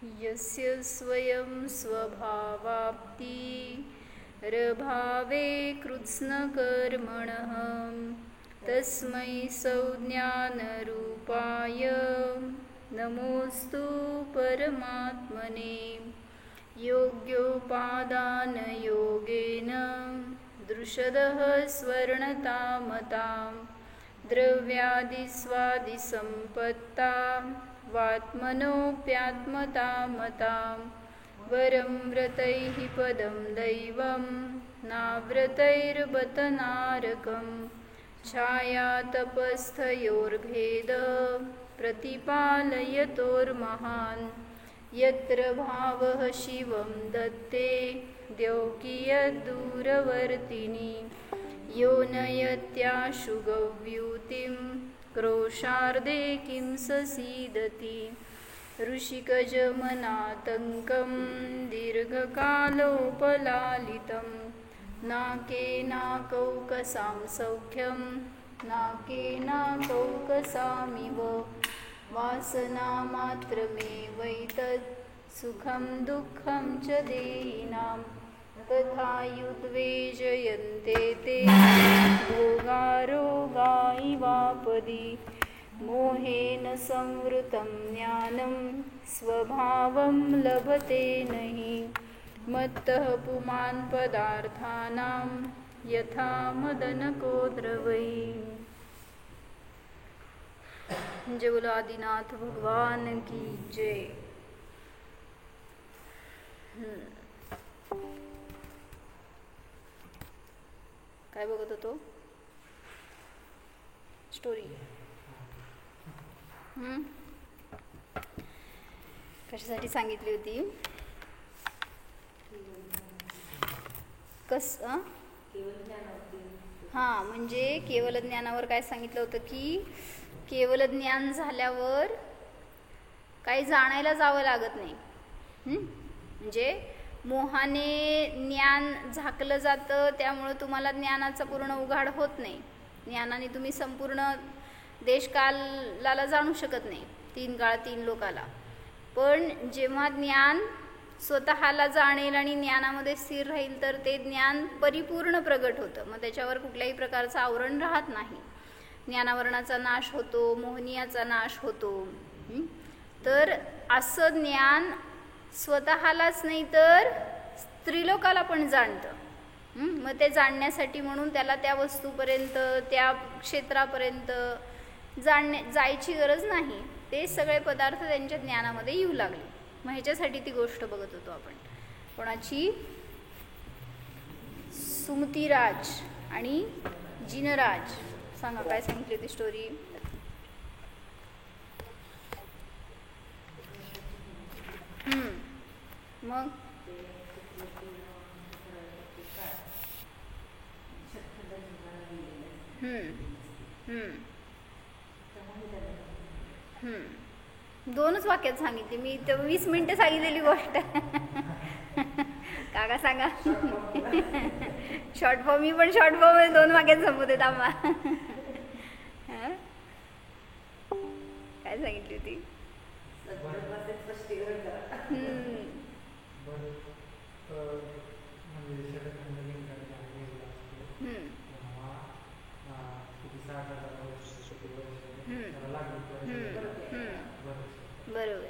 यस्य स्वयं स्वभावाप्तिरभावे कृत्स्नकर्मणः तस्मै संज्ञानरूपाय नमोऽस्तु परमात्मने। योग्योपादानयोगेन दृशदः स्वर्णतामतां द्रव्यादिस्वादिसम्पत्ता वात्मनोऽप्यात्मतामतां वरं व्रतैः पदं दैवं नाव्रतैर्बतनारकं छायातपस्थयोर्भेद प्रतिपालयतोर्महान् यत्र भावः शिवं दत्ते द्यौकियद्दूरवर्तिनि यो नयत्याशु गव्यूतिं क्रोशार्दे किं ससीदति ऋषिकजमनातङ्कं दीर्घकालोपलालितं नाकेनाकौकसां सौख्यं नाकेनाकौकसामिव वासनामात्रमेवैतत् सुखं दुःखं च देहिनां तथा युद्वेजयन्ते ते भोगारोगा इवापदि मोहेन संवृतं ज्ञानं स्वभावं लभते नहि मत्तः पुमान् पदार्थानां यथा मदनको द्रवै। जय बोलो आदिनाथ भगवान की जय। काय बघत होतो? स्टोरी कशासाठी सांगितली होती? हां, म्हणजे केवल ज्ञानावर काय सांगितलं होतं की केवल ज्ञान झाल्यावर काही जाणायला जावं लागत नाही. म्हणजे मोहाने ज्ञान झाकलं जातं, त्यामुळं तुम्हाला ज्ञानाचा पूर्ण उघाड होत नाही. ज्ञानाने तुम्ही संपूर्ण देशकालाला जाणू शकत नाही, 3 काळ 3 लोकाला. पण जेव्हा ज्ञान स्वतःला जाणेल आणि ज्ञानामध्ये स्थिर राहील तर ते ज्ञान परिपूर्ण प्रगट होतं. मग त्याच्यावर कुठल्याही प्रकारचं आवरण राहत नाही. ज्ञानावरणाचा नाश होतो, मोहनीयाचा नाश होतो. तर असं ज्ञान स्वतःलाच नाही तर स्त्रीलोकाला पण जाणतं. मग ते जाणण्यासाठी म्हणून त्याला त्या वस्तूपर्यंत, त्या क्षेत्रापर्यंत जायची गरज नाही. ते सगळे पदार्थ त्यांच्या ज्ञानामध्ये येऊ लागले. मग ह्याच्यासाठी ती गोष्ट बघत होतो आपण. कोणाची? सुमतीराज आणि जिनराज. सांगा काय सांगितली होती स्टोरी? मग दोनच वाक्यात सांगितली मी. तर 20 मिनिटं सांगितलेली गोष्ट. काका सांगा. Short form. मी पण शॉर्ट फॉर्म मध्ये 2 वाक्यात संपवते. थांबा. काय सांगितली होती? बरोबर.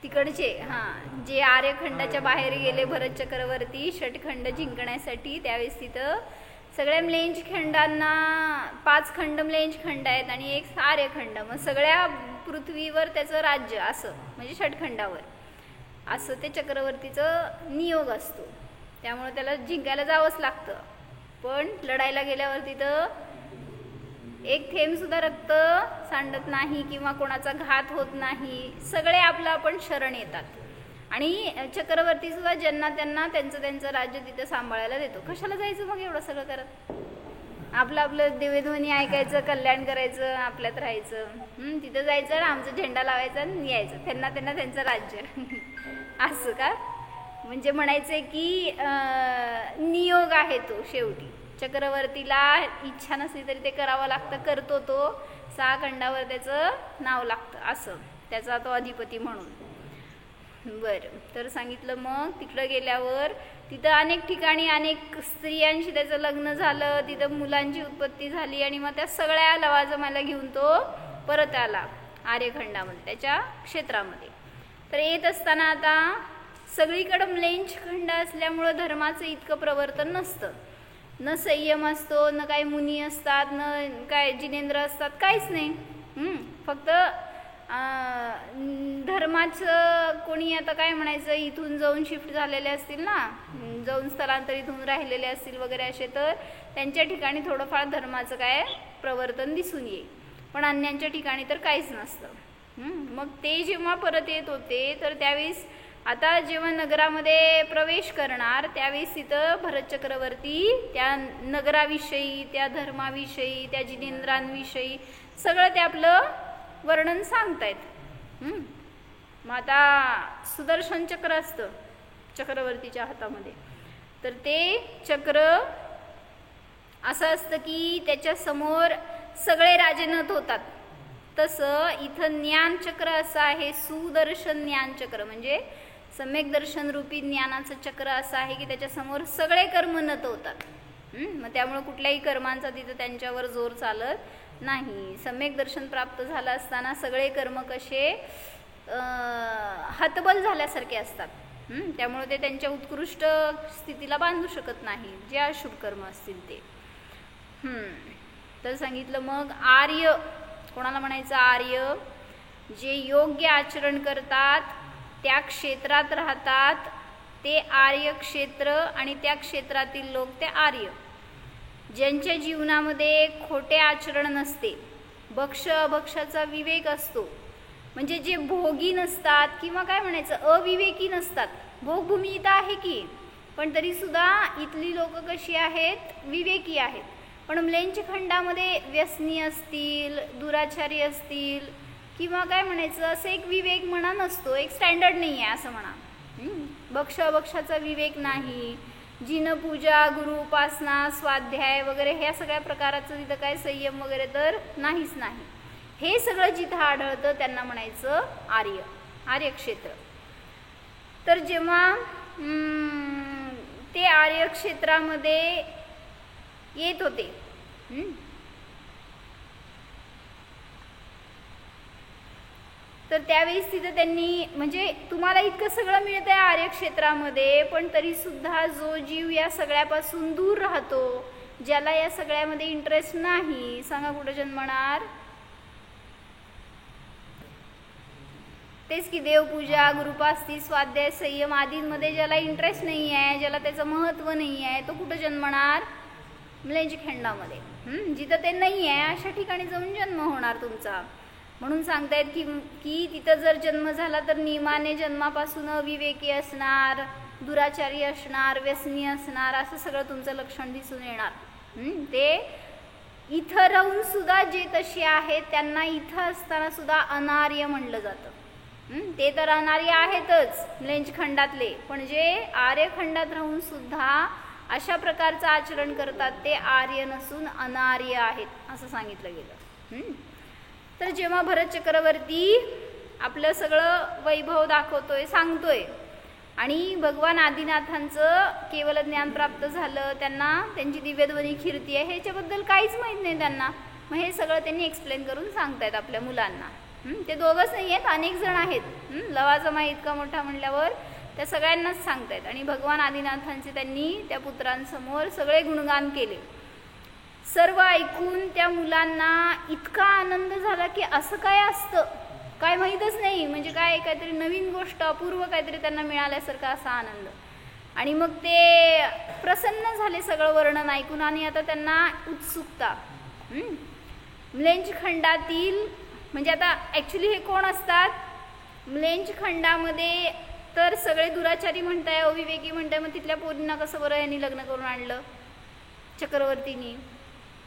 तिकडचे जे आर्यखंडाच्या बाहेर गेले भरत चक्रवर्ती षटखंड जिंकण्यासाठी, त्यावेळेस तिथं सगळ्या म्लेंज खंडांना 5 खंड म्लेंज खंड आहेत आणि 1 आर्यखंड. मग सगळ्या पृथ्वीवर त्याचं राज्य असं, म्हणजे षटखंडावर असं ते चक्रवर्तीचं नियोग असतो. त्यामुळे त्याला जिंकायला जावंच लागतं. पण लढायला गेल्यावर तिथं 1 थेंब सुद्धा रक्त सांडत नाही किंवा कोणाचा घात होत नाही. सगळे आपलं आपण शरण येतात आणि चक्रवर्ती सुद्धा ज्यांना त्यांना त्यांचं राज्य तिथं सांभाळायला देतो. कशाला जायचं मग एवढं सगळं करत? आपलं देवेध्वनी ऐकायचं, कल्याण करायचं, आपल्यात राहायचं. तिथं जायचं, आमचा झेंडा लावायचा आणि यायचं. त्यांना त्यांचं राज्य. असं का? म्हणजे म्हणायचं की नियोग आहे तो शेवटी. चक्रवर्तीला इच्छा नसली तरी ते करावं लागतं, करतो तो. 6 खंडावर त्याचं नाव लागतं, असं त्याचा तो अधिपती म्हणून. बरं, तर सांगितलं मग तिकडं गेल्यावर तिथं अनेक ठिकाणी अनेक स्त्रियांशी त्याचं लग्न झालं, तिथं मुलांची उत्पत्ती झाली आणि मग त्या सगळ्या लवाजमाला घेऊन तो परत आला आर्यखंडामध्ये, त्याच्या क्षेत्रामध्ये. तर येत असताना आता सगळीकडं म्लेंछ खंड असल्यामुळं धर्माचं इतकं प्रवर्तन नसतं, न संयम असतो, न काही मुनी असतात, न काय जिनेंद्र असतात, काहीच नाही. फक्त धर्माचं कोणी आता काय म्हणायचं, इथून जाऊन शिफ्ट झालेले असतील ना, जाऊन स्थलांतरित होऊन राहिलेले असतील वगैरे असे, तर त्यांच्या ठिकाणी थोडंफार धर्माचं काय प्रवर्तन दिसून येईल, पण अन्यांच्या ठिकाणी तर काहीच नसतं. मग ते जेव्हा परत येत होते तर त्यावेळेस आता जेव्हा नगरामध्ये प्रवेश करणार त्यावेळेस तिथं भरत चक्रवर्ती त्या नगराविषयी, त्या धर्माविषयी, त्या जिनेंद्रांविषयी सगळं ते आपलं वर्णन सांगतायत. मग आता सुदर्शन चक्र असतं चक्रवर्तीच्या हातामध्ये, तर ते चक्र असं असतं की त्याच्या समोर सगळे राजेनत होतात. तसं इथं ज्ञानचक्र असं आहे, सुदर्शन ज्ञानचक्र, म्हणजे सम्यक दर्शन रूपी ज्ञानाचं चक्र असं आहे की त्याच्यासमोर सगळे कर्म नत होतात. मग त्यामुळे कुठल्याही कर्मांचा तिथं त्यांच्यावर जोर चालत नाही. सम्यक दर्शन प्राप्त झालं असताना सगळे कर्म कसे हतबल झाल्यासारखे असतात. त्यामुळे ते त्यांच्या उत्कृष्ट स्थितीला बांधू शकत नाही, जे अशुभ कर्म असतील ते. तर सांगितलं मग आर्य कोणाला म्हणायचं, आर्य जे योग्य आचरण करतात, त्या क्षेत्रात राहतात, ते आर्य क्षेत्र, आणि त्या क्षेत्रातील लोक ते आर्य. ज्यांच्या जीवनामध्ये खोटे आचरण नसते, भक्ष अभक्षाचा विवेक असतो, म्हणजे जे भोगी नसतात किंवा काय म्हणायचं अविवेकी नसतात. भोगभूमी इथं आहे की, पण तरी सुद्धा इथली लोक कशी आहेत, विवेकी आहेत. पण म्लेंछ खंडामध्ये व्यसनी असतील, दुराचारी असतील किंवा काय म्हणायचं असं एक विवेक म्हणा नसतो, एक स्टँडर्ड नाही आहे असं म्हणा. भक्ष अभक्षाचा विवेक नाही, जिनपूजा, गुरु उपासना, स्वाध्याय वगैरे ह्या सगळ्या प्रकाराचं तिथं काय संयम वगैरे तर नाहीच नाही. हे सगळं जिथं आढळतं त्यांना म्हणायचं आर्य, आर्यक्षेत्र. तर जेव्हा ते आर्यक्षेत्रामध्ये येत होते, तर त्यावेळेस तिथं त्यांनी, म्हणजे तुम्हाला इतकं सगळं मिळतंय आर्यक्षेत्रामध्ये, पण तरी सुद्धा जो जीव या सगळ्यापासून दूर राहतो, ज्याला या सगळ्यामध्ये इंटरेस्ट नाही, सांगा कुठं जन्मणार? तेच की देवपूजा, गुरुपास्ती, स्वाध्याय, संयम आदींमध्ये ज्याला इंटरेस्ट नाही आहे, ज्याला त्याचं महत्त्व नाही आहे, तो कुठं जन्मणार? म्लेंछ खंडामध्ये. जिथं ते नाही आहे अशा ठिकाणी जाऊन जन्म होणार तुमचा. म्हणून सांगतायत की तिथं जर जन्म झाला तर नियमाने जन्मापासून अविवेकी असणार, दुराचारी असणार, व्यसनी असणार, असं सगळं तुमचं लक्षण दिसून येणार. ते इथं राहून सुद्धा जे तसे आहेत त्यांना इथं असताना सुद्धा अनार्य म्हणलं जातं. ते तर अनार्य आहेतच म्लेंछ खंडातले, पण जे आर्यखंडात राहून सुद्धा अशा प्रकारचं आचरण करतात ते आर्य नसून अनार्य आहेत असं सांगितलं गेलं. तर जेव्हा भरत चक्रवर्ती आपलं सगळं वैभव दाखवतोय, सांगतोय, आणि भगवान आदिनाथांचं केवल ज्ञान प्राप्त झालं, त्यांना त्यांची दिव्यध्वनी कीर्ती आहे, ह्याच्याबद्दल काहीच माहीत नाही त्यांना. मग हे सगळं त्यांनी एक्सप्लेन करून सांगतायत आपल्या मुलांना. ते दोघंच नाही आहेत, अनेक जण आहेत. लवाजमा इतका मोठा म्हणल्यावर त्या सगळ्यांनाच सांगतायत. आणि भगवान आदिनाथांचे त्यांनी त्या पुत्रांसमोर सगळे गुणगान केले. सर्व ऐकून त्या मुलांना इतका आनंद झाला की असं काय असतं काय माहीतच नाही, म्हणजे काय काहीतरी नवीन गोष्ट, अपूर्व काहीतरी त्यांना मिळाल्यासारखा असा आनंद. आणि मग ते प्रसन्न झाले सगळं वर्णन ऐकून, आणि आता त्यांना उत्सुकता. म्लेंछ खंडातील, म्हणजे आता ॲक्च्युली हे कोण असतात? म्लेंछ खंडामध्ये तर सगळे दुराचारी म्हणताय, अविवेकी म्हणताय, मग तिथल्या पोरींना कसं बरं यांनी लग्न करून आणलं चक्रवर्तींनी?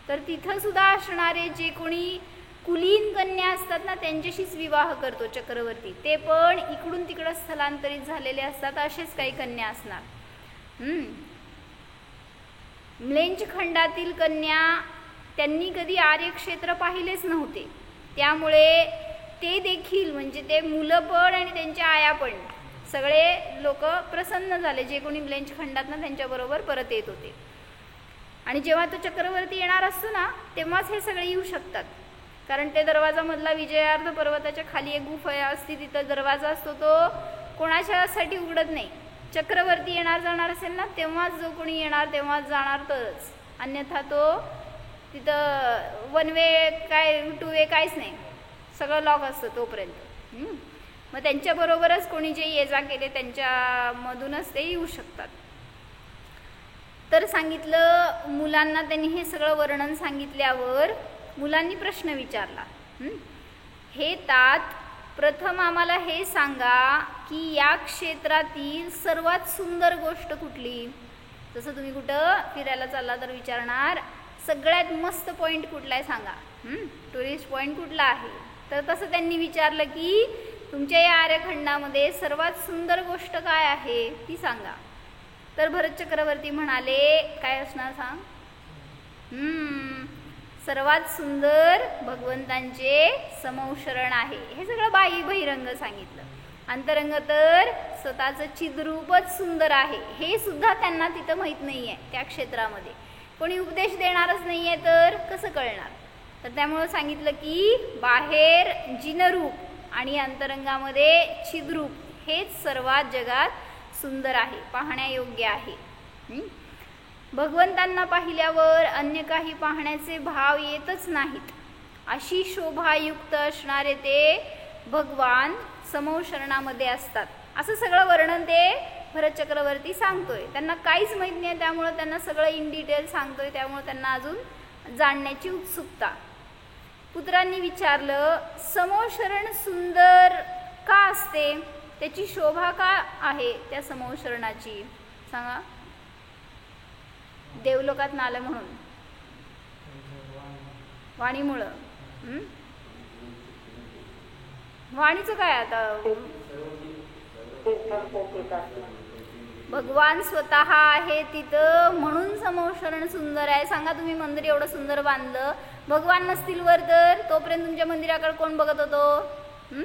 तर तिथं सुद्धा असणारे जे कोणी कुलीन कन्या असतात ना, त्यांच्याशीच विवाह करतो चक्रवर्ती. ते पण इकडून तिकडं स्थलांतरित झालेले असतात, असेच काही कन्या असणार. म्लेंच खंडातील कन्या त्यांनी कधी आर्यक्षेत्र पाहिलेच नव्हते, त्यामुळे ते देखील म्हणजे ते मुलं पण आणि त्यांच्या आया पण सगळे लोक प्रसन्न झाले, जे कोणी म्लेंच खंडातनं त्यांच्याबरोबर परत येत होते. आणि जेव्हा तो चक्रवर्ती येणार असतो ना तेव्हाच हे सगळे येऊ शकतात, कारण ते दरवाजामधला विजयार्थ पर्वताच्या खाली एक गुफा असते, तिथं दरवाजा असतो, तो कोणाच्यासाठी उघडत नाही. चक्रवर्ती येणार जाणार असेल ना तेव्हाच जो कोणी येणार तेव्हाच जाणार तरच, अन्यथा तो तिथं वन वे काय टू वे काहीच नाही, सगळं लॉक असतं तोपर्यंत. मग त्यांच्याबरोबरच कोणी जे ये जा केले त्यांच्यामधूनच ते येऊ शकतात. तर सांगितलं मुलांना, त्यांनी हे सगळं वर्णन सांगितल्यावर मुलांनी प्रश्न विचारला, हे तात प्रथम आम्हाला हे सांगा की या क्षेत्रातील सर्वात सुंदर गोष्ट कुठली. जसं तुम्ही कुठं फिरायला चालला तर विचारणार सगळ्यात मस्त पॉईंट कुठला आहे सांगा, टुरिस्ट पॉईंट कुठला आहे. तर तसं त्यांनी विचारलं की तुमच्या या आर्यखंडामध्ये सर्वात सुंदर गोष्ट काय आहे ती सांगा. तर भरत चक्रवर्ती म्हणाले काय असणार सांग, सर्वात सुंदर भगवंतांचे समौशरण आहे. हे सगळं बहिरंग सांगितलं. अंतरंग तर स्वतःचं चिद्रूपच सुंदर आहे, हे सुद्धा त्यांना तिथं माहीत नाही आहे. त्या क्षेत्रामध्ये कोणी उपदेश देणारच नाही आहे तर कसं कळणार. तर त्यामुळं सांगितलं की बाहेर जिनरूप आणि अंतरंगामध्ये छिद्रूप हेच सर्वात जगात सुंदर आहे, पाहण्यायोग्य आहे. भगवंतांना पाहिल्यावर अन्य काही पाहण्याचे भाव येतच नाहीत, अशी शोभायुक्त असणारे ते भगवान समौशरणामध्ये असतात. असं सगळं वर्णन ते भरत चक्रवर्ती सांगतोय. त्यांना काहीच माहीत नाही, त्यामुळं त्यांना सगळं इन डिटेल सांगतोय, त्यामुळं त्यांना अजून जाणण्याची उत्सुकता. पुत्रांनी विचारलं समौशरण सुंदर का असते, त्याची शोभा का आहे त्या समौशरणाची सांगा. देवलोकात आलं म्हणून वाणीमुळं. वाणीचं काय आता, भगवान स्वतः आहे तिथं म्हणून समौशरण सुंदर आहे. सांगा तुम्ही मंदिर एवढं सुंदर बांधलं, भगवान नसतील वर तर तोपर्यंत तुमच्या मंदिराकडे कोण बघत होतो,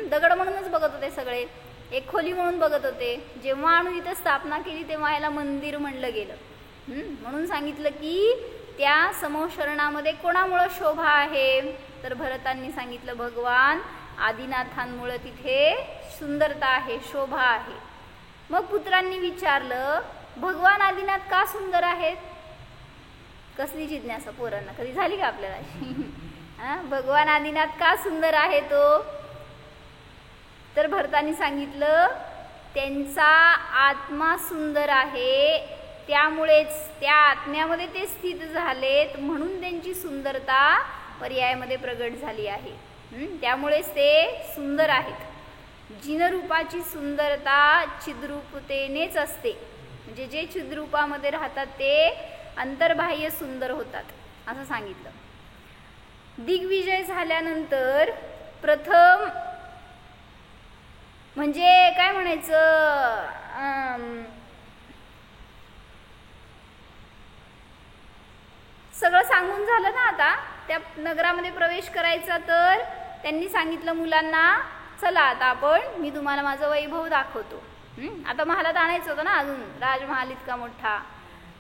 दगड म्हणूनच बघत होते सगळे, एक खोली म्हणून बघत होते. जेव्हा आणून इथं स्थापना केली तेव्हा याला मंदिर म्हणलं गेलं. म्हणून सांगितलं की त्या समौशरणामध्ये कोणामुळं शोभा आहे, तर भरतांनी सांगितलं भगवान आदिनाथांमुळं तिथे सुंदरता आहे, शोभा आहे. मग पुत्रांनी विचारलं भगवान आदिनाथ का सुंदर आहेत. कसली जिज्ञासा पोरांना कधी झाली का आपल्याला भगवान आदिनाथ का सुंदर आहे तो. तर भरतांनी सांगितलं त्यांचा आत्मा सुंदर आहे, त्यामुळेच त्या आत्म्यामध्ये ते स्थित झालेत म्हणून त्यांची सुंदरता पर्यायामध्ये प्रगट झाली आहे. त्यामुळेच ते सुंदर आहेत. जिनरूपाची सुंदरता छिद्रूपतेनेच असते, म्हणजे जे छिद्रूपामध्ये राहतात ते अंतर्बाह्य सुंदर होतात असं सांगितलं. दिग्विजय झाल्यानंतर प्रथम म्हणजे काय म्हणायचं, सगळं सांगून झालं ना, आता त्या नगरामध्ये प्रवेश करायचा. तर त्यांनी सांगितलं मुलांना चला आता आपण मी तुम्हाला माझं वैभव दाखवतो. आता महालात आणायचं होतं ना अजून, राजमहाल इतका मोठा,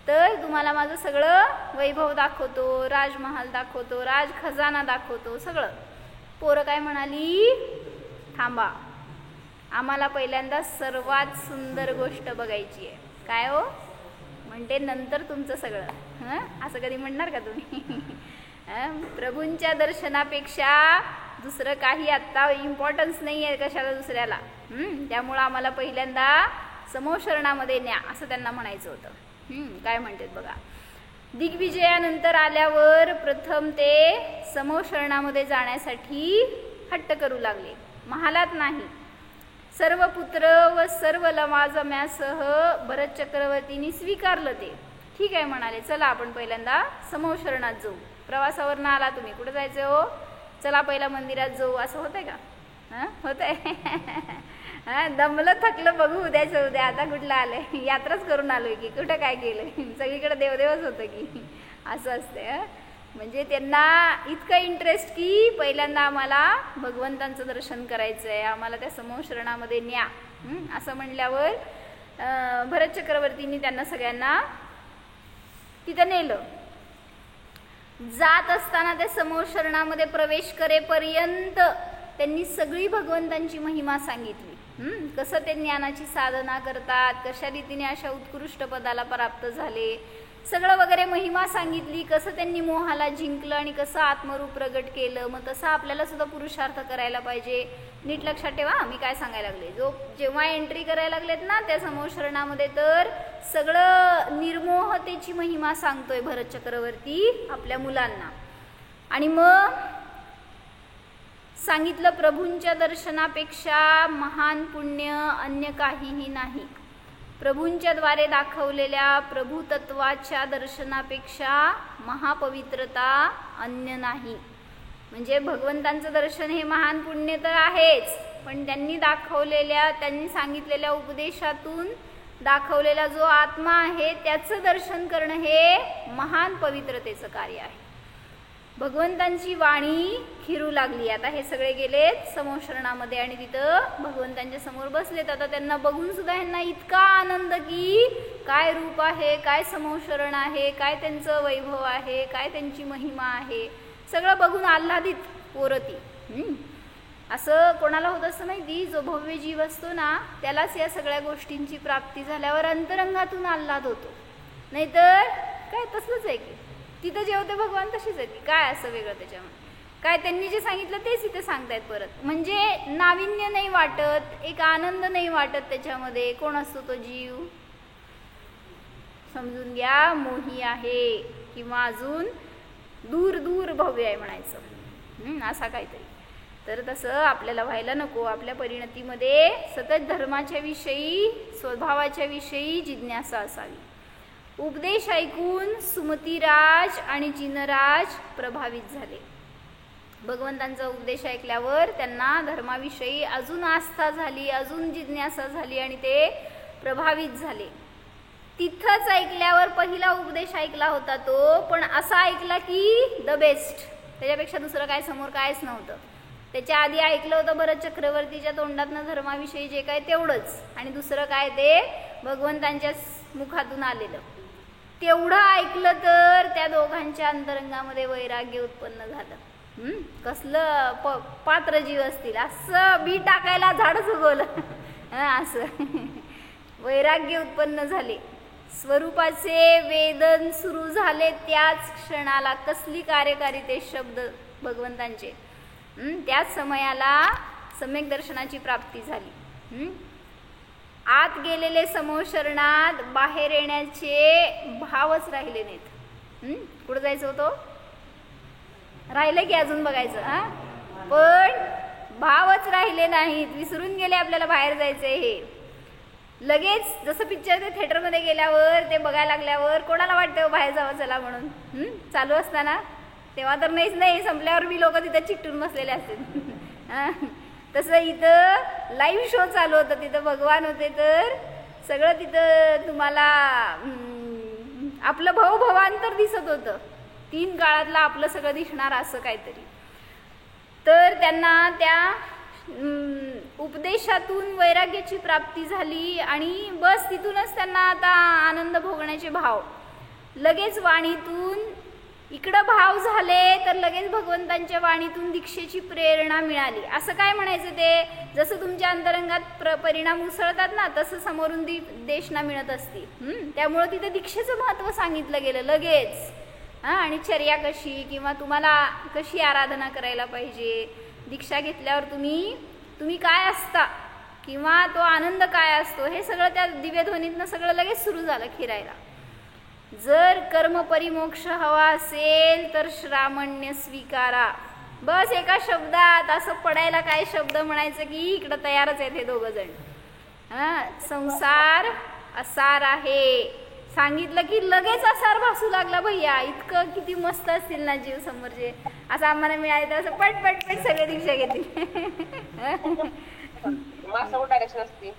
तर तुम्हाला माझं सगळं वैभव दाखवतो, राजमहाल दाखवतो, राज खजाना दाखवतो सगळं. पोरं काय म्हणाली थांबा, आम्हाला पहिल्यांदा सर्वात सुंदर गोष्ट बघायची आहे. काय हो म्हणते नंतर तुमचं सगळं. असं कधी म्हणणार का तुम्ही प्रभूंच्या दर्शनापेक्षा दुसरं काही आत्ता इम्पॉर्टन्स नाही आहे कशाला दुसऱ्याला, त्यामुळं आम्हाला पहिल्यांदा समौशरणामध्ये न्या असं त्यांना म्हणायचं होतं. काय म्हणतात बघा, दिग्विजयानंतर आल्यावर प्रथम ते समौशरणामध्ये जाण्यासाठी हट्ट करू लागले, महालात नाही. सर्व पुत्र व सर्व लवाजम्यासह भरत चक्रवर्तींनी स्वीकारलं ते. ठीक आहे म्हणाले, चला आपण पहिल्यांदा समौशरणात जाऊ. प्रवासावर ना आला तुम्ही, कुठं जायचं हो, चला पहिला मंदिरात जाऊ, असं होतंय का, होतंय हा, दमलं थकलं बघू उद्याचं उद्या, आता कुठलं आलंय, यात्राच करून आलोय की कुठं काय केलंय, सगळीकडे देवदेवच होतं की, असं असते. म्हणजे त्यांना इतकं इंटरेस्ट की पहिल्यांदा आम्हाला भगवंतांचं दर्शन करायचं आहे, आम्हाला त्या समोश्रणामध्ये न्या. असं म्हणल्यावर भरत चक्रवर्तींनी त्यांना सगळ्यांना तिथं नेलं. जात असताना त्या समोशरणामध्ये प्रवेश करेपर्यंत त्यांनी सगळी भगवंतांची महिमा सांगितली. कसं ते ज्ञानाची साधना करतात, कशा रीतीने अशा उत्कृष्ट पदाला प्राप्त झाले, सगळं वगैरे महिमा सांगितली. कसं त्यांनी मोहाला जिंकलं आणि कसं आत्मरूप प्रगट केलं. मग तसं आपल्याला सुद्धा पुरुषार्थ करायला पाहिजे. नीट लक्षात ठेवा मी काय सांगायला लागले. जेव्हा एंट्री करायला लागलेत ना त्या समोशरणामध्ये, तर सगळं निर्मोहतेची महिमा सांगतोय भरत चक्रवर्ती आपल्या मुलांना. आणि मग सांगितलं प्रभूंच्या दर्शनापेक्षा महान पुण्य अन्य काहीही नाही. प्रभूंच्या द्वारे दाखवलेल्या प्रभुतत्वाच्या दर्शनापेक्षा महापवित्रता अन्य नाही. म्हणजे भगवंतांचं दर्शन हे महान पुण्य तर आहेच, पण त्यांनी दाखवलेल्या, त्यांनी सांगितलेल्या उपदेशातून दाखवलेला जो आत्मा आहे त्याचं दर्शन करणं हे महान पवित्रतेचं कार्य आहे. भगवंतांची वाणी खिरू लागली. आता हे सगळे गेलेत समोशरणामध्ये आणि तिथं भगवंतांच्या समोर बसलेत. आता त्यांना बघून सुद्धा ह्यांना इतका आनंद की काय रूप आहे, काय समोशरण आहे, काय त्यांचं वैभव आहे, काय त्यांची महिमा आहे, सगळं बघून आल्हादित पोरती. असं कोणाला होत असतं माहिती, जो भव्य जीव असतो ना त्यालाच या सगळ्या गोष्टींची प्राप्ती झाल्यावर अंतरंगातून आल्हाद होतो. नाहीतर काय तसलंच आहे की तिथं जेवते भगवान तशीच आहे की काय असं वेगळं त्याच्यामध्ये. काय त्यांनी जे सांगितलं तेच इथे सांगतायत परत. म्हणजे नाविन्य नाही वाटत, एक आनंद नाही वाटत त्याच्यामध्ये. कोण असतो तो जीव, समजून घ्या मोही आहे किंवा अजून दूर दूर भव्य आहे म्हणायचं, असा काहीतरी. तर तसं आपल्याला व्हायला नको. आपल्या परिणतीमध्ये सतत धर्माच्या विषयी, स्वभावाच्या विषयी जिज्ञासा असावी. उपदेश ऐकून सुमतीराज आणि जिनराज प्रभावित झाले. भगवंतांचा उपदेश ऐकल्यावर त्यांना धर्माविषयी अजून आस्था झाली, अजून जिज्ञासा झाली आणि ते प्रभावित झाले. तिथंच ऐकल्यावर पहिला उपदेश ऐकला होता तो, पण असा ऐकला की द बेस्ट, त्याच्यापेक्षा दुसरं काय समोर कायच नव्हतं. त्याच्या आधी ऐकलं होतं भरत चक्रवर्तीच्या तोंडातनं धर्माविषयी जे काय तेवढंच, आणि दुसरं काय ते भगवंतांच्या मुखातून आलेलं. तेवढं ऐकलं तर त्या दोघांच्या अंतरंगामध्ये वैराग्य उत्पन्न झालं. कसलं पात्र जीव असतील, असं बी टाकायला झाडच उगवलं असं वैराग्य उत्पन्न झाले. स्वरूपाचे वेदन सुरू झाले त्याच क्षणाला. कसली कार्यकारी ते शब्द भगवंतांचे. त्याच समयाला सम्यक दर्शनाची प्राप्ती झाली. आत गेलेले समोशरणात बाहेर येण्याचे भावच राहिले नाहीत. कुठं जायचं होतं, राहिले की अजून बघायचं, पण भावच राहिले नाहीत. विसरून गेले आपल्याला बाहेर जायचंय हे. लगेच जसं पिक्चर ते थिएटरमध्ये गेल्यावर ते बघायला लागल्यावर कोणाला वाटतं बाहेर जावं चला म्हणून, चालू असताना. तेव्हा तर नाहीच, नाही संपल्यावर बी लोक तिथं चिकटून बसलेले असतील. तसं इथं लाईव्ह शो चालू होतं, तिथं भगवान होते, तर सगळं तिथं तुम्हाला आपलं भवांतर दिसत होतं. 3 काळातलं आपलं सगळं दिसणार असं काहीतरी. तर त्यांना त्या उपदेशातून वैराग्याची प्राप्ती झाली आणि बस तिथूनच त्यांना आता आनंद भोगण्याचे भाव. लगेच वाणीतून इकडं भाव झाले तर लगेच भगवंतांच्या वाणीतून दीक्षेची प्रेरणा मिळाली. असं काय म्हणायचं ते, जसं तुमच्या अंतरंगात परिणाम उसळतात ना तसं समोरून देशना मिळत असते. त्यामुळं तिथं दीक्षेचं महत्त्व सांगितलं गेलं लगेच. आणि चर्या कशी किंवा तुम्हाला कशी आराधना करायला पाहिजे, दीक्षा घेतल्यावर तुम्ही काय असता किंवा तो आनंद काय असतो, हे सगळं त्या दिव्यध्वनीतनं सगळं लगेच सुरू झालं फिरायला. जर कर्म परिमोक्ष हवा असेल तर श्रामण्य स्वीकारा. बस एका शब्दात असं पडायला काय शब्द म्हणायचं की इकडं तयारच आहेत हे दोघं जण. संसार असार आहे सांगितलं की लगेच असार भासू लागला. भैया इतकं किती मस्त असतील ना जीव समोरचे. असं आम्हाला मिळालं तर असं पट पट पट सगळे दीक्षा घेतील. मासावर डायरेक्शन असते.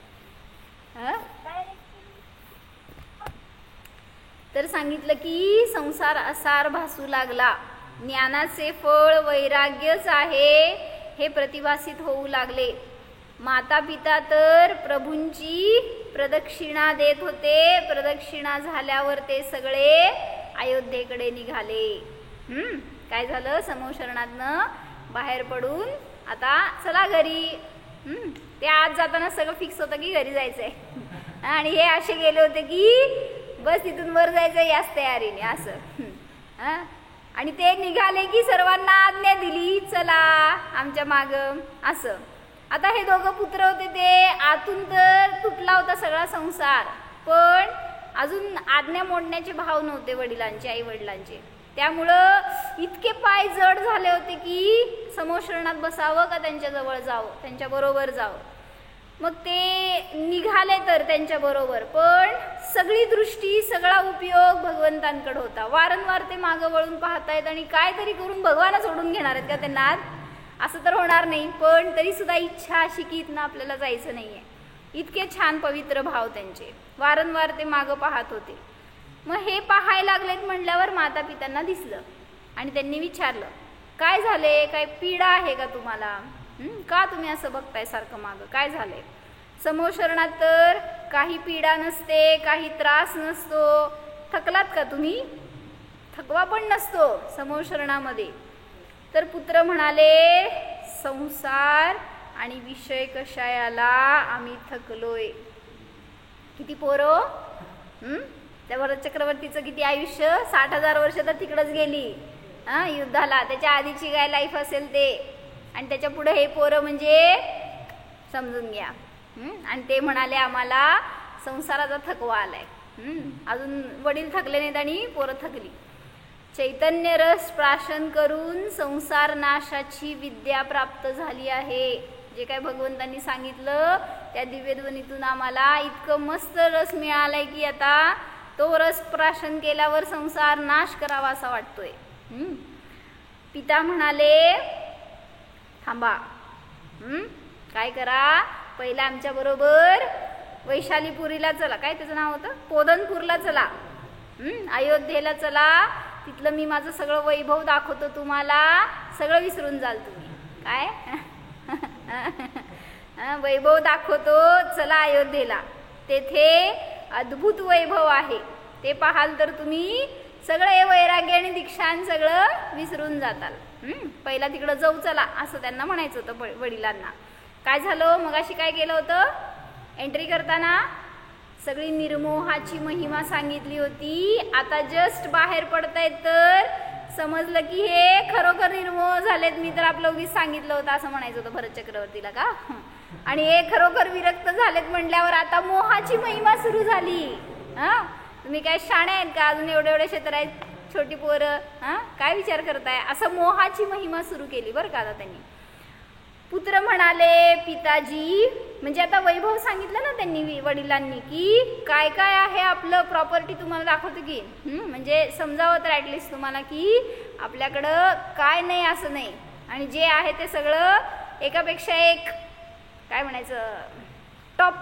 तर सांगितलं की संसार असार भासू लागला, ज्ञानाचे फळ वैराग्यच आहे हे प्रतिभासित होऊ लागले. माता पिता तर प्रभूंची प्रदक्षिणा देत होते. प्रदक्षिणा झाल्यावर ते सगळे अयोध्येकडे निघाले. काय झालं, समूहशरणातनं बाहेर पडून आता चला घरी. ते आज जाताना सगळं फिक्स होतं की घरी जायचंय, आणि हे असे गेले होते की बस तिथून वर जायचं याच तयारीने असं. आणि ते निघाले की सर्वांना आज्ञा दिली चला आमच्या माग असं. आता हे दोघं पुत्र होते, ते आतून तर तुटला होता सगळा संसार, पण अजून आज्ञा मोडण्याचे भाव नव्हते वडिलांचे, आई वडिलांचे. त्यामुळं इतके पाय जड झाले होते की समूहशरणात बसावं का त्यांच्याजवळ जावं, त्यांच्या बरोबर जावं. मग ते निघाले तर त्यांच्या बरोबर, पण सगळी दृष्टी सगळा उपयोग भगवंतांकडे होता. वारंवार ते मागं वळून पाहतायत आणि काहीतरी करून भगवानच सोडून घेणार आहेत का त्यांना, असं तर होणार नाही. पण तरी सुद्धा इच्छा अशी की इथनं आपल्याला जायचं नाहीये. इतके छान पवित्र भाव त्यांचे, वारंवार ते मागं पाहत होते. मग हे पाहायला लागलेत म्हणल्यावर माता पित्यांना दिसलं आणि त्यांनी विचारलं, काय झाले, काय पीडा आहे का तुम्हाला, का तुम्ही असं बघताय सारखं मागं, काय झालंय. समूहशरणात तर काही पीडा नसते, काही त्रास नसतो. थकलात का तुम्ही, थकवा पण नसतो समूहशरणामध्ये. तर पुत्र म्हणाले, संसार आणि विषय कषायाला आम्ही थकलोय. किती पोरं, त्या भरत चक्रवर्तीचं किती आयुष्य, 60,000 वर्ष तर तिकडंच गेली युद्धाला. त्याच्या आधीची काय लाईफ असेल ते, आणि त्याच्या पुढे हे पोरं म्हणजे समजून घ्या. आणि ते म्हणाले आम्हाला संसाराचा थकवा आलाय. अजून वडील थकले नाहीत आणि पोरं थकली. चैतन्य रस प्राशन करून संसार नाशाची विद्या प्राप्त झाली आहे. जे काय भगवंतांनी सांगितलं त्या दिव्यध्वनीतून आम्हाला इतकं मस्त रस मिळालाय की आता तो रस प्राशन केल्यावर संसार नाश करावा असा वाटतोय. पिता म्हणाले थांबा, काय करा, पहिला आमच्या बरोबर वैशालीपुरीला चला, काय त्याचं नाव होतं, पोदनपूरला चला, अयोध्येला चला. तिथलं मी माझं सगळं वैभव दाखवतो तुम्हाला, सगळं विसरून जाल तुम्ही. काय वैभव दाखवतो, चला अयोध्येला. तेथे अद्भुत वैभव आहे, ते पाहाल तर तुम्ही सगळे वैराग्य आणि दीक्षान सगळं विसरून जाताल. पहिला तिकडं जाऊ चला असं त्यांना म्हणायचं होतं वडिलांना. काय झालं, मगाशी काय केलं होतं, एंट्री करताना सगळी निर्मोहाची महिमा सांगितली होती. आता जस्ट बाहेर पडतायत तर समजलं की हे खरोखर निर्मोह झालेत. मी तर आपलं उगीच सांगितलं होतं असं म्हणायचं होतं भरत चक्रवर्तीला का, आणि हे खरोखर विरक्त झालेत म्हणल्यावर आता मोहाची महिमा सुरू झाली. तुम्ही काय शाणे आहेत का, अजून एवढे एवढे क्षेत्र आहेत, छोटी पोरं, काय विचार करताय, असं मोहाची महिमा सुरू केली बरं का आता त्यांनी. पुत्र म्हणाले पिताजी, म्हणजे आता वैभव सांगितलं ना त्यांनी वडिलांनी की काय काय आहे आपलं, प्रॉपर्टी तुम्हाला दाखवतो की, म्हणजे समजावं तर ॲटलिस्ट तुम्हाला की आपल्याकडं काय नाही असं नाही, आणि जे आहे ते सगळं एकापेक्षा एक काय म्हणायचं टॉप,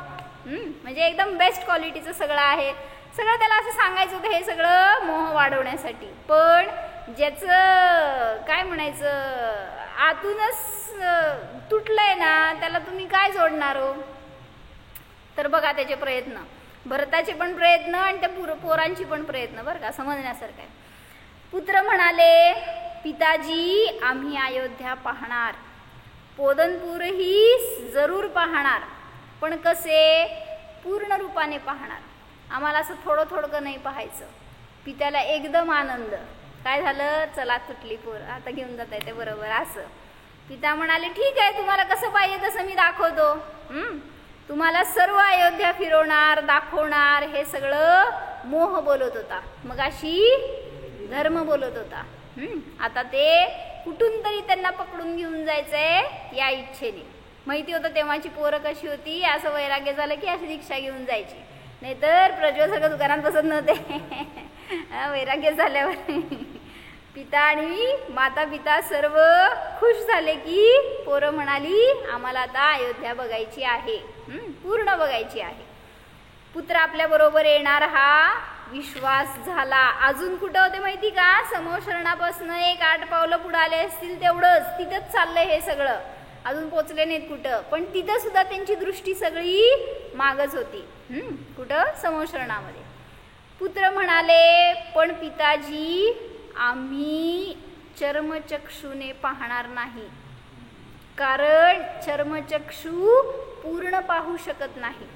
म्हणजे एकदम बेस्ट क्वालिटीचं सगळं आहे. सगळं त्याला असं सांगायचं होतं हे सगळं मोह वाढवण्यासाठी. पण ज्याचं काय म्हणायचं आतूनच तुटलंय ना, त्याला तुम्ही काय जोडणार हो. तर बघा त्याचे प्रयत्न, भरताचे पण प्रयत्न आणि त्या पोरांची पण प्रयत्न बरं का, समजण्यासारखं आहे. पुत्र म्हणाले पिताजी आम्ही अयोध्या पाहणार, पोदनपूरही जरूर पाहणार, पण कसे, पूर्ण रूपाने पाहणार. आम्हाला असं थोडं थोडं नाही पाहायचं. पित्याला एकदम आनंद, काय झालं, चला तुटली पोर, आता घेऊन जात आहे ते बरोबर असं. पिता म्हणाले ठीक आहे, तुम्हाला कसं पाहिजे तसं मी दाखवतो, तुम्हाला सर्व अयोध्या फिरवणार, दाखवणार. हे सगळं मोह बोलत होता, मग अशी धर्म बोलत होता. आता ते कुठून तरी त्यांना पकडून घेऊन जायचंय या इच्छेने. माहिती होतं तेव्हाची पोरं कशी होती, असं वैराग्य झालं की अशी दीक्षा घेऊन जायची, नाहीतर प्रज्वल सगळं दुकानात बसत नव्हते वैराग्य झाल्यावर. पिता आणि माता पिता सर्व खुश झाले की पोरं म्हणाली आम्हाला आता अयोध्या बघायची आहे, पूर्ण बघायची आहे. पुत्र आपल्या बरोबर येणार हा विश्वास झाला. अजून कुठं होते माहिती का? समोशरणापासून 1-8 पावलं पुढे आले असतील तेवढंच, तिथंच चाललंय हे सगळं, अजून पोचले नाहीत कुठं. पण तिथं सुद्धा त्यांची दृष्टी सगळी मागच होती. कुठं? समोशरणामध्ये. पुत्र म्हणाले पण पिताजी आम्ही चर्मचक्षुने पाहणार नाही, कारण चर्मचक्षु पूर्ण पाहू शकत नाही.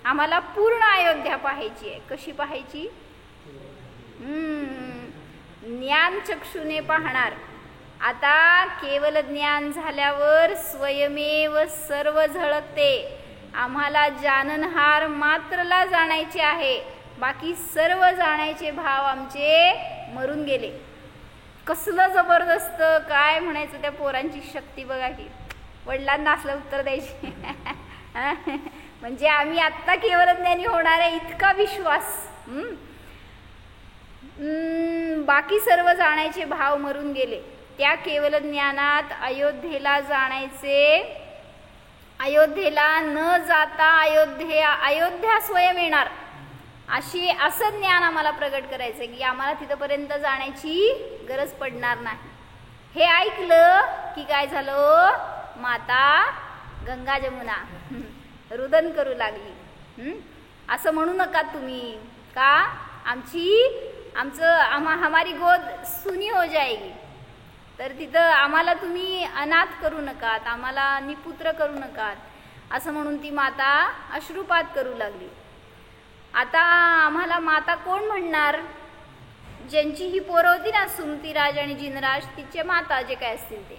आम्हाला पूर्ण अयोध्या पाहायची आहे. कशी पाहायची? ज्ञानचक्षुने पाहणार. आता केवल ज्ञान झाल्यावर स्वयमेव सर्व झळकते. आम्हाला जाननहार मात्रला जाणायचे आहे, बाकी सर्व जाण्याचे भाव आमचे मरून गेले. कसलं जबरदस्त, काय म्हणायचं त्या पोरांची शक्ती बघा की. वडिलांना असलं उत्तर द्यायचे म्हणजे आम्ही आत्ता केवलज्ञानी होणार आहे इतका विश्वास. बाकी सर्व जाण्याचे भाव मरून गेले. त्या केवल ज्ञानात अयोध्येला जाण्याचे, अयोध्येला न जाता अयोध्या स्वयं येणार असं ज्ञान आम्हाला प्रगट करायचं की आम्हाला तिथपर्यंत जाण्याची गरज पडणार नाही. हे ऐकलं की काय झालं? माता गंगा जमुना रुदन करू लागली. असं म्हणू नका तुम्ही का हमारी गोद सुनी हो जाएगी, तर तिथं आम्हाला तुम्ही अनाथ करू नकात, आम्हाला निपुत्र करू नकात, असं म्हणून ती माता अश्रुपात करू लागली. आता आम्हाला माता कोण म्हणणार? ज्यांची ही पोरं होती ना, सुमतीराज आणि जिनराज, तिचे माता जे काय असतील ते,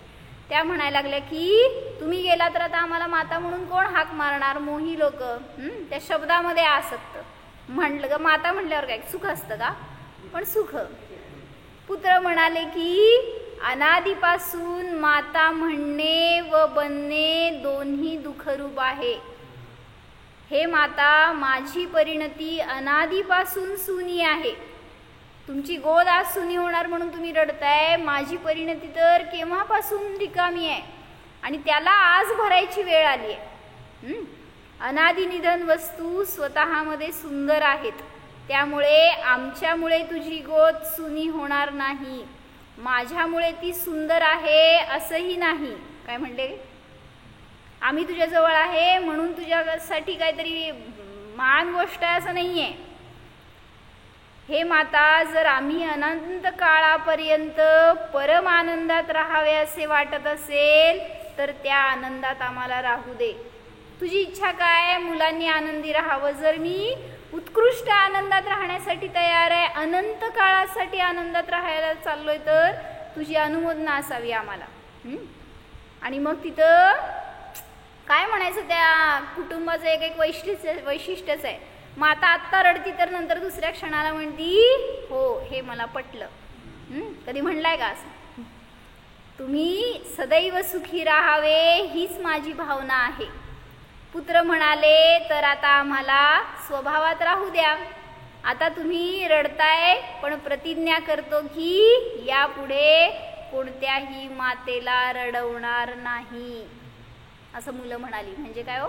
त्या म्हणायला लागल्या की तुम्ही गेला तर आता आम्हाला माता म्हणून कोण हाक मारणार? मोही लोक. त्या शब्दामध्ये आसक्त. म्हटलं ग माता म्हटल्यावर काय सुख असतं का? पण सुख. पुत्र म्हणाले की अनादीपासून माता म्हणणे व बनणे दोन्ही दुःखरूप आहे. हे माता, माझी परिणती अनादीपासून सुनी आहे. तुमची गोद आज सुनी होणार म्हणून तुम्ही रडताय. माझी परिणती तर केव्हापासून रिकामी आहे आणि त्याला आज भरायची वेळ आली आहे. अनादिनिधन वस्तू स्वतःमध्ये सुंदर आहेत, त्यामुळे आमच्यामुळे तुझी गोद सुनी होणार नाही. माझ्यामुळे ती सुंदर आहे असंही नाही. काय म्हणले? आम्ही तुझ्याजवळ आहे म्हणून तुझ्यासाठी काहीतरी महान गोष्ट आहे असं नाही आहे. हे माता, जर आम्ही अनंत काळापर्यंत परम आनंदात राहावे असे वाटत असेल तर त्या आनंदात आम्हाला राहू दे. तुझी इच्छा काय? मुलांनी आनंदी राहावं. जर मी उत्कृष्ट आनंदात राहण्यासाठी तयार आहे, अनंत काळासाठी आनंदात राहायला चाललोय, तर तुझी अनुमोदना असावी आम्हाला. आणि मग तिथं काय म्हणायचं? त्या कुटुंबाचं एक वैशिष्ट्यच आहे. माता आत्ता रडती तर नंतर दुसऱ्या क्षणाला म्हणती हो हे मला पटलं. कधी म्हणलाय का असं? तुम्ही सदैव सुखी राहावे हीच माझी भावना आहे. पुत्र म्हणाले तर आता आम्हाला स्वभावात राहू द्या. आता तुम्ही रडताय पण प्रतिज्ञा करतो की यापुढे कोणत्याही मातेला रडवणार नाही, असं मुलं म्हणाली. म्हणजे काय हो?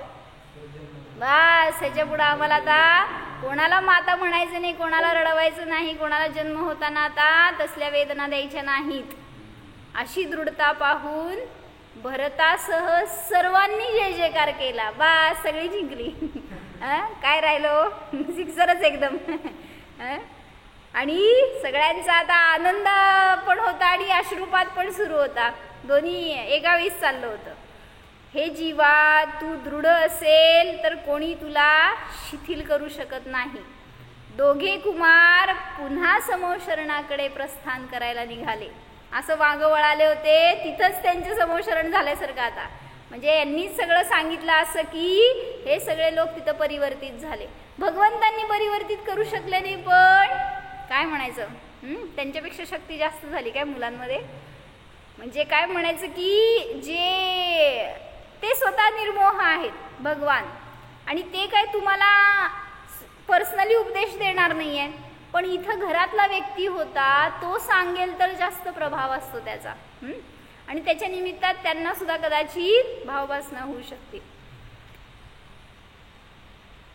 बस ह्याच्या पुढे आम्हाला आता कोणाला माता म्हणायचं नाही, कोणाला रडवायचं नाही, कोणाला जन्म होताना आता तसल्या वेदना द्यायच्या नाहीत. अशी दृढता पाहून भरतासह सर्वांनी जय जयकार केला. बस सगळी जिंकली. काय राहिलो? सिक्सरच एकदम. आणि सगळ्यांचा आता आनंद पण होता आणि अश्रुपात पण सुरू होता. दोन्ही एका वेळेस चाललं होतं. हे जीवा, तू दृढ असेल तर कोणी तुला शिथिल करू शकत नाही. दोघे कुमार पुन्हा समोशरणाकडे प्रस्थान करायला निघाले. असं वांगं वळाले होते, तिथंच त्यांचं समोशरण झाल्यासारखं. आता म्हणजे यांनीच सगळं सांगितलं असं की हे सगळे लोक तिथं परिवर्तित झाले. भगवंतांनी परिवर्तित करू शकले नाही, पण काय म्हणायचं, त्यांच्यापेक्षा शक्ती जास्त झाली काय मुलांमध्ये. म्हणजे काय म्हणायचं की जे ते स्वतः निर्मोह आहेत भगवान, आणि ते काय तुम्हाला पर्सनली उपदेश देणार नाही आहे. पण इथं घरातला व्यक्ती होता, तो सांगेल तर जास्त प्रभाव असतो त्याचा, आणि त्याच्या निमित्तात त्यांना सुद्धा कदाचित भाववासना होऊ शकते.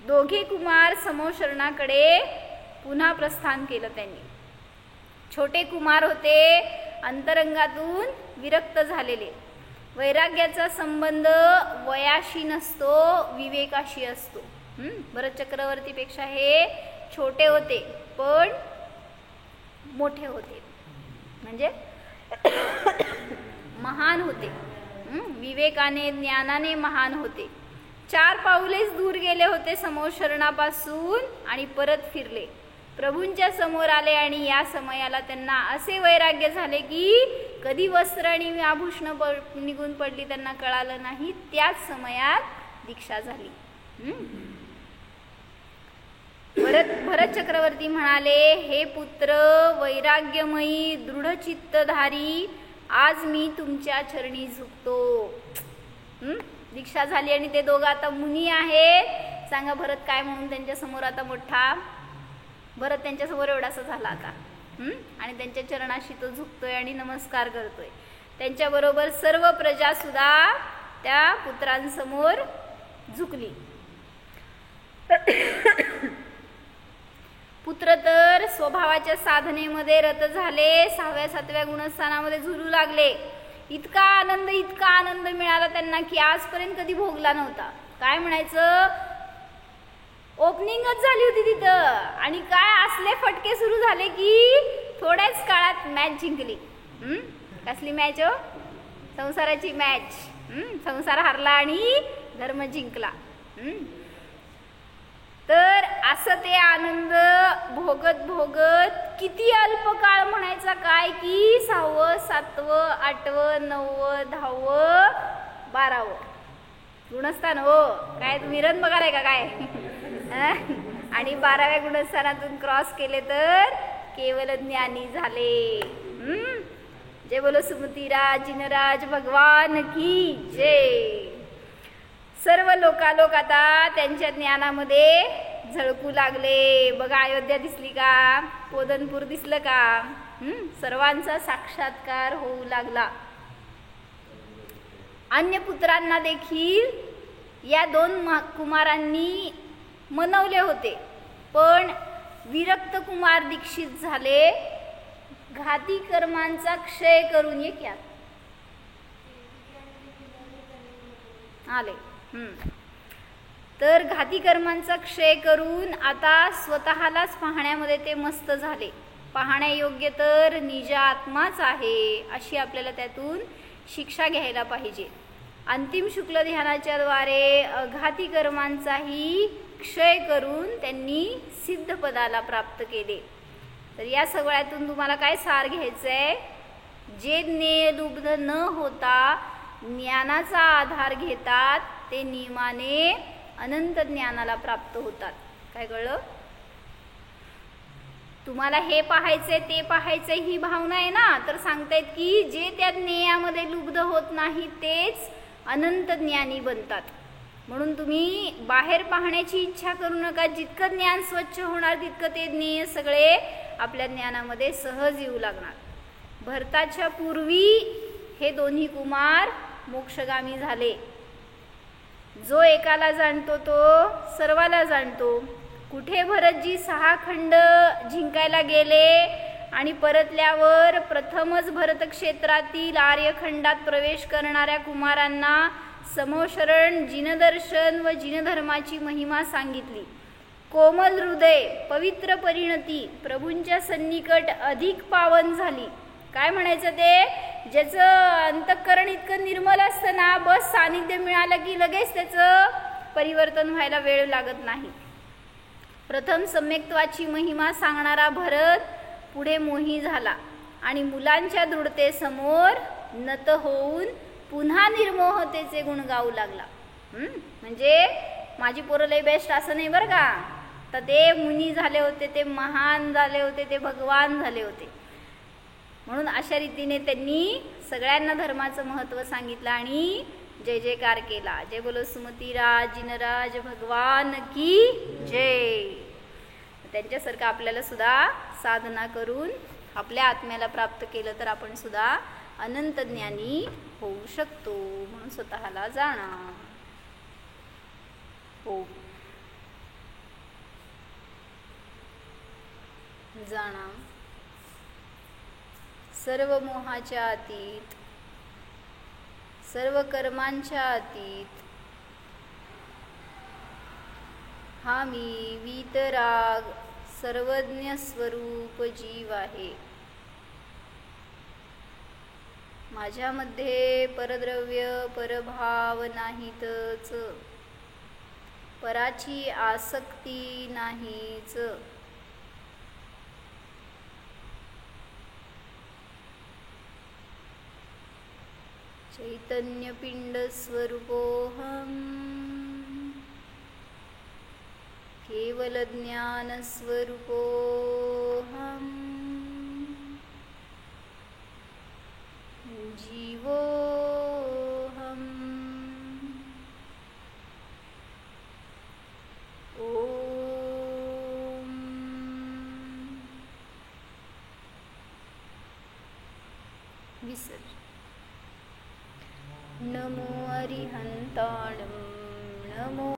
दोघे कुमार समोशरणाकडे पुन्हा प्रस्थान केलं त्यांनी. छोटे कुमार होते अंतरंगातून विरक्त झालेले. वैराग्याचा संबंध वयाशी नसतो, विवेकाशी असतो. भरत चक्रवर्तीपेक्षा हे छोटे होते पण मोठे होते, म्हणजे महान होते, विवेकाने ज्ञानाने महान होते. 4 पाऊलेच दूर गेले होते समोशरणापासून आणि परत फिरले. प्रभूंच्या समोर आले आणि या समयाला त्यांना असे वैराग्य झाले की कधी वस्त्र आणि आभूषण निघून पडली त्यांना कळालं नाही. त्याच समयात दीक्षा झाली. भरत चक्रवर्ती म्हणाले, हे पुत्र वैराग्यमयी दृढचित्तधारी, आज मी तुमच्या चरणी झुकतो. दीक्षा झाली आणि ते दोघं आता मुनी आहेत. सांगा भरत काय म्हणून त्यांच्या समोर आता मोठा. भरत त्यांच्या समोर एवढासा झाला आता, आणि त्यांच्या चरणाशी तो झुकतोय आणि नमस्कार करतोय. त्यांच्याबरोबर सर्व प्रजा सुद्धा त्या पुत्रांसमोर झुकली. पुत्र तर स्वभावाच्या साधनेमध्ये रत झाले, 6व्या 7व्या गुणस्थानामध्ये झुलू लागले. इतका आनंद मिळाला त्यांना की आजपर्यंत कधी भोगला नव्हता. काय म्हणायचं, ओपनिंगच झाली होती तिथं आणि काय असले फटके सुरू झाले की थोड्याच काळात मॅच जिंकली. कसली मॅच हो, संसाराची मॅच. संसार हारला आणि धर्म जिंकला. तर असं ते आनंद भोगत भोगत किती अल्प काळ म्हणायचा काय की 6वं 7वं 8वं 9वं 10वं 12वं गुणस्थान. हो काय तुम्ही रन बघालाय का काय. आणि 12व्या गुणस्थानातून क्रॉस केले तर केवल ज्ञानी झाले. जय बोलो सुमतीराज जिनराज भगवान की जय. सर्व लोकालोक आता त्यांच्या ज्ञानामध्ये झळकू लागले. बघा अयोध्या दिसली का, पोदनपूर दिसलं का, सर्वांचा साक्षात्कार होऊ लागला. अन्य पुत्रांना देखील या 2 कुमारांनी मनवले होते, पण विरक्त कुमार दीक्षित झाले. घाती कर्मांचा क्षय करून ये क्या आले. तर घाती कर्मांचा क्षय करून आता स्वतःलाच पाहण्यामध्ये ते मस्त झाले. पाहण्यायोग्य तर निज आत्माच आहे, अशी आपल्याला त्यातून शिक्षा घ्यायला पाहिजे. अंतिम शुक्ल ध्यानाच्या द्वारे अघाती कर्मांचाही क्षय करून त्यांनी सिद्ध पदाला प्राप्त केले. तर या सगळ्यातून तुम्हाला काय सार घ्यायचंय, जे ज्ञेय लुब्ध न होता ज्ञानाचा आधार घेतात ते नियमाने अनंत ज्ञानाला प्राप्त होतात. काय कळलं तुम्हाला, हे पाहायचंय ते पाहायचंय ही भावना आहे ना, तर सांगतायत की जे त्या ज्ञेयामध्ये लुब्ध होत नाही तेच अनंत ज्ञानी बनतात. म्हणून तुम्ही बाहेर पाहण्याची इच्छा करू नका. जितकं ज्ञान स्वच्छ होणार तितकं ते ज्ञेय सगळे आपल्या ज्ञानामध्ये सहज येऊ लागणार. भरताच्या पूर्वी हे दोन्ही कुमार मोक्षगामी झाले. जो एकाला जाणतो तो सर्वाला जाणतो. कुठे भरतजी 6 खंड जिंकायला गेले आणि परतल्यावर प्रथमच भरत क्षेत्रातील आर्यखंडात प्रवेश करणाऱ्या कुमारांना समोशरण, जिनदर्शन व जिनधर्माची महिमा सांगितली. कोमल हृदय, पवित्र परिणती प्रभूंच्या सन्निकट अधिक पावन झाली. काय म्हणायचं ते, ज्याचं अंतःकरण इतकं निर्मल असतं ना, बस सानिध्य मिळालं की लगेच त्याचं परिवर्तन व्हायला वेळ लागत नाही. प्रथम सम्यक्त्वाची महिमा सांगणारा भरत पुढे मोही झाला आणि मुलांच्या दृढतेसमोर नत होऊन पुन्हा निर्मोहतेचे गुण गाऊ लागला. म्हणजे माझी पोरं लय बेस्ट असं नाही बरं का, तर ते मुनी झाले होते, ते महान झाले होते, ते भगवान झाले होते. म्हणून अशा रीतीने त्यांनी सगळ्यांना धर्माचं महत्त्व सांगितलं आणि जय जयकार केला. जय बोलो सुमतीराज जिनराज भगवान की जय. त्यांच्यासारखं आपल्याला सुद्धा साधना करून आपल्या आत्म्याला प्राप्त केलं तर आपण सुद्धा अनंत ज्ञानी होऊ शकतो. म्हणून स्वतःला जाणा. हो, जाणा सर्व मोहाच्या अतीत, सर्व कर्मांच्या अतीत हा मी वीतराग सर्वज्ञ स्वरूप जीव आहे. माझ्यामध्ये परद्रव्य परभाव नाहीतच, पराची आसक्ती नाहीच. चैतन्यपिंड स्वरूपोऽहम्, केवल ज्ञान स्वरूपोऽहम्, जीवोऽहम्. ओम विसर्ज. नमो अरिहंताणं, नमो